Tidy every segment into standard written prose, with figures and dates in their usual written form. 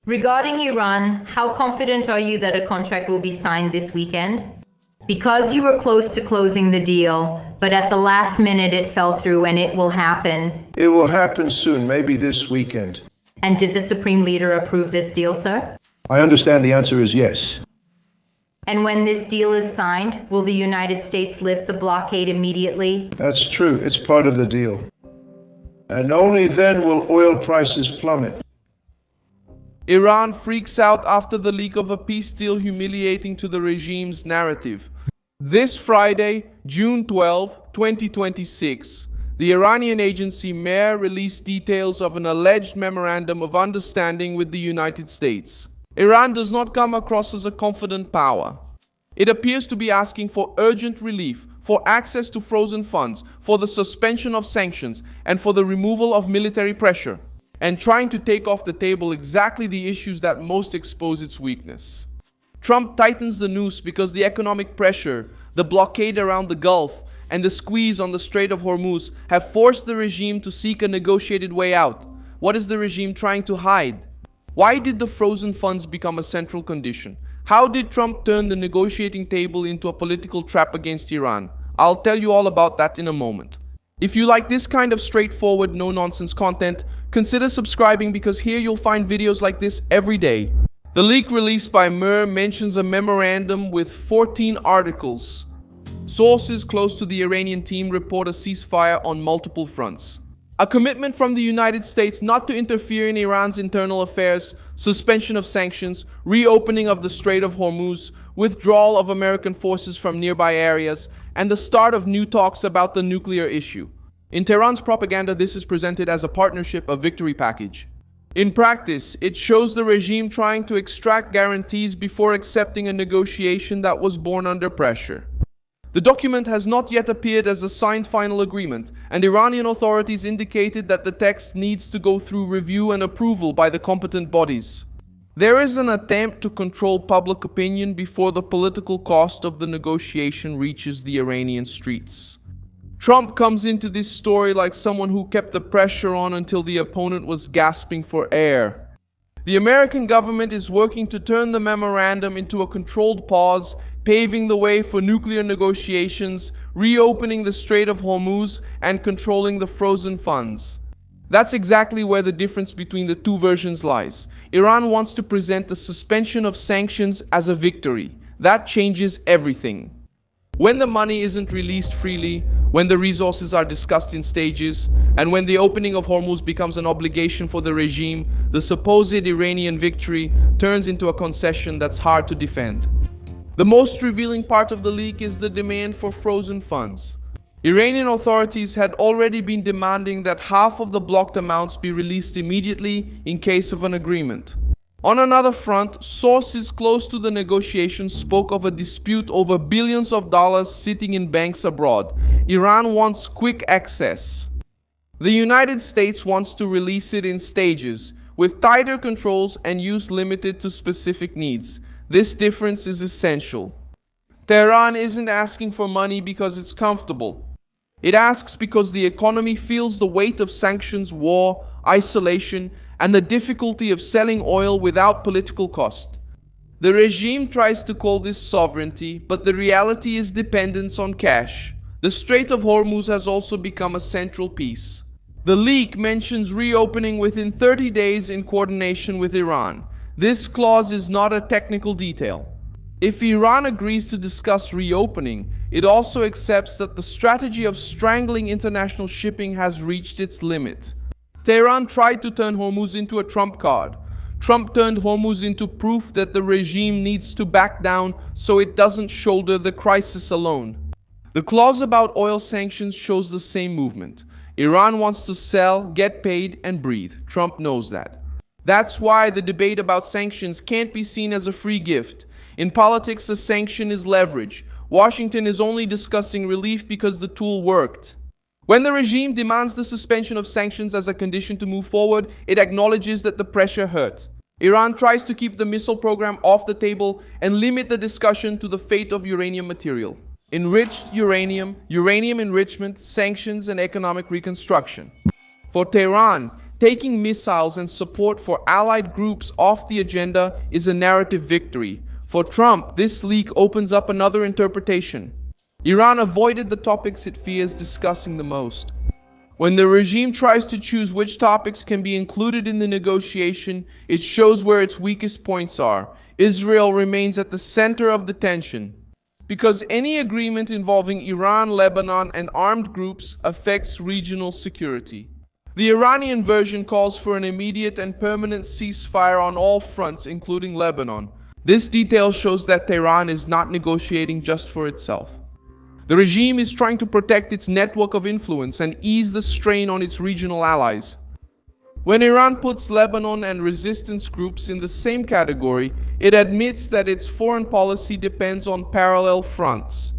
Regarding Iran, how confident are you that a contract will be signed this weekend? Because you were close to closing the deal, but at the last minute it fell through and it will happen. It will happen soon, maybe this weekend. And did the Supreme Leader approve this deal, sir? I understand the answer is yes. And when this deal is signed, will the United States lift the blockade immediately? That's true, it's part of the deal. And only then will oil prices plummet. Iran freaks out after the leak of a peace deal humiliating to the regime's narrative. This Friday, June 12, 2026, the Iranian agency MER released details of an alleged memorandum of understanding with the United States. Iran does not come across as a confident power. It appears to be asking for urgent relief, for access to frozen funds, for the suspension of sanctions, and for the removal of military pressure, and trying to take off the table exactly the issues that most expose its weakness. Trump tightens the noose because the economic pressure, the blockade around the Gulf, and the squeeze on the Strait of Hormuz have forced the regime to seek a negotiated way out. What is the regime trying to hide? Why did the frozen funds become a central condition? How did Trump turn the negotiating table into a political trap against Iran? I'll tell you all about that in a moment. If you like this kind of straightforward, no-nonsense content, consider subscribing because here you'll find videos like this every day. The leak released by MER mentions a memorandum with 14 articles. Sources close to the Iranian team report a ceasefire on multiple fronts. A commitment from the United States not to interfere in Iran's internal affairs, suspension of sanctions, reopening of the Strait of Hormuz, withdrawal of American forces from nearby areas, and the start of new talks about the nuclear issue. In Tehran's propaganda, this is presented as a partnership, a victory package. In practice, it shows the regime trying to extract guarantees before accepting a negotiation that was born under pressure. The document has not yet appeared as a signed final agreement, and Iranian authorities indicated that the text needs to go through review and approval by the competent bodies. There is an attempt to control public opinion before the political cost of the negotiation reaches the Iranian streets. Trump comes into this story like someone who kept the pressure on until the opponent was gasping for air. The American government is working to turn the memorandum into a controlled pause, paving the way for nuclear negotiations, reopening the Strait of Hormuz, and controlling the frozen funds. That's exactly where the difference between the two versions lies. Iran wants to present the suspension of sanctions as a victory. That changes everything. When the money isn't released freely, when the resources are discussed in stages, and when the opening of Hormuz becomes an obligation for the regime, the supposed Iranian victory turns into a concession that's hard to defend. The most revealing part of the leak is the demand for frozen funds. Iranian authorities had already been demanding that half of the blocked amounts be released immediately in case of an agreement. On another front, sources close to the negotiations spoke of a dispute over billions of dollars sitting in banks abroad. Iran wants quick access. The United States wants to release it in stages, with tighter controls and use limited to specific needs. This difference is essential. Tehran isn't asking for money because it's comfortable. It asks because the economy feels the weight of sanctions, war, isolation, and the difficulty of selling oil without political cost. The regime tries to call this sovereignty, but the reality is dependence on cash. The Strait of Hormuz has also become a central piece. The leak mentions reopening within 30 days in coordination with Iran. This clause is not a technical detail. If Iran agrees to discuss reopening, it also accepts that the strategy of strangling international shipping has reached its limit. Tehran tried to turn Hormuz into a trump card. Trump turned Hormuz into proof that the regime needs to back down so it doesn't shoulder the crisis alone. The clause about oil sanctions shows the same movement. Iran wants to sell, get paid, and breathe. Trump knows that. That's why the debate about sanctions can't be seen as a free gift. In politics, a sanction is leverage. Washington is only discussing relief because the tool worked. When the regime demands the suspension of sanctions as a condition to move forward, it acknowledges that the pressure hurt. Iran tries to keep the missile program off the table and limit the discussion to the fate of uranium material. Enriched uranium, uranium enrichment, sanctions, and economic reconstruction. For Tehran, Taking missiles and support for allied groups off the agenda is a narrative victory. For Trump, this leak opens up another interpretation. Iran avoided the topics it fears discussing the most. When the regime tries to choose which topics can be included in the negotiation, it shows where its weakest points are. Israel remains at the center of the tension, because any agreement involving Iran, Lebanon, and armed groups affects regional security. The Iranian version calls for an immediate and permanent ceasefire on all fronts, including Lebanon. This detail shows that Tehran is not negotiating just for itself. The regime is trying to protect its network of influence and ease the strain on its regional allies. When Iran puts Lebanon and resistance groups in the same category, it admits that its foreign policy depends on parallel fronts.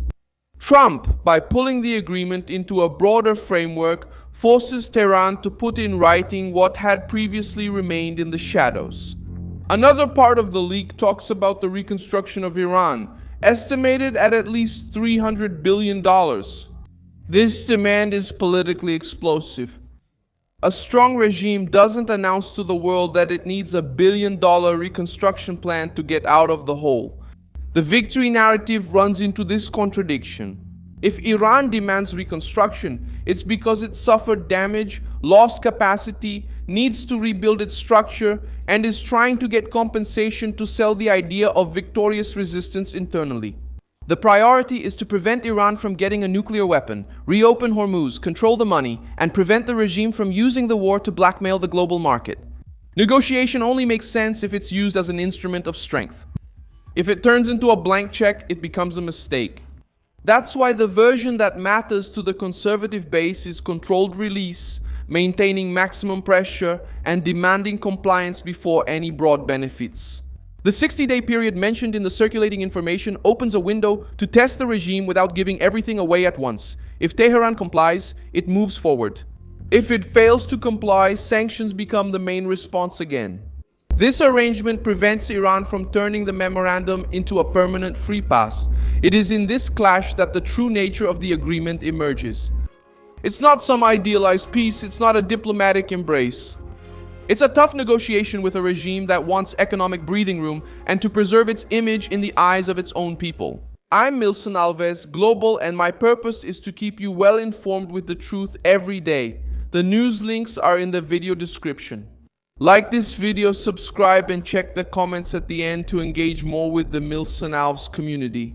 Trump, by pulling the agreement into a broader framework, forces Tehran to put in writing what had previously remained in the shadows. Another part of the leak talks about the reconstruction of Iran, estimated at least $300 billion. This demand is politically explosive. A strong regime doesn't announce to the world that it needs a billion-dollar reconstruction plan to get out of the hole. The victory narrative runs into this contradiction. If Iran demands reconstruction, it's because it suffered damage, lost capacity, needs to rebuild its structure, and is trying to get compensation to sell the idea of victorious resistance internally. The priority is to prevent Iran from getting a nuclear weapon, reopen Hormuz, control the money, and prevent the regime from using the war to blackmail the global market. Negotiation only makes sense if it's used as an instrument of strength. If it turns into a blank check, it becomes a mistake. That's why the version that matters to the conservative base is controlled release, maintaining maximum pressure, and demanding compliance before any broad benefits. The 60-day period mentioned in the circulating information opens a window to test the regime without giving everything away at once. If Tehran complies, it moves forward. If it fails to comply, sanctions become the main response again. This arrangement prevents Iran from turning the memorandum into a permanent free pass. It is in this clash that the true nature of the agreement emerges. It's not some idealized peace, it's not a diplomatic embrace. It's a tough negotiation with a regime that wants economic breathing room and to preserve its image in the eyes of its own people. I'm Milson Alves, Global, and my purpose is to keep you well informed with the truth every day. The news links are in the video description. Like this video, subscribe, and check the comments at the end to engage more with the Milson Alves community.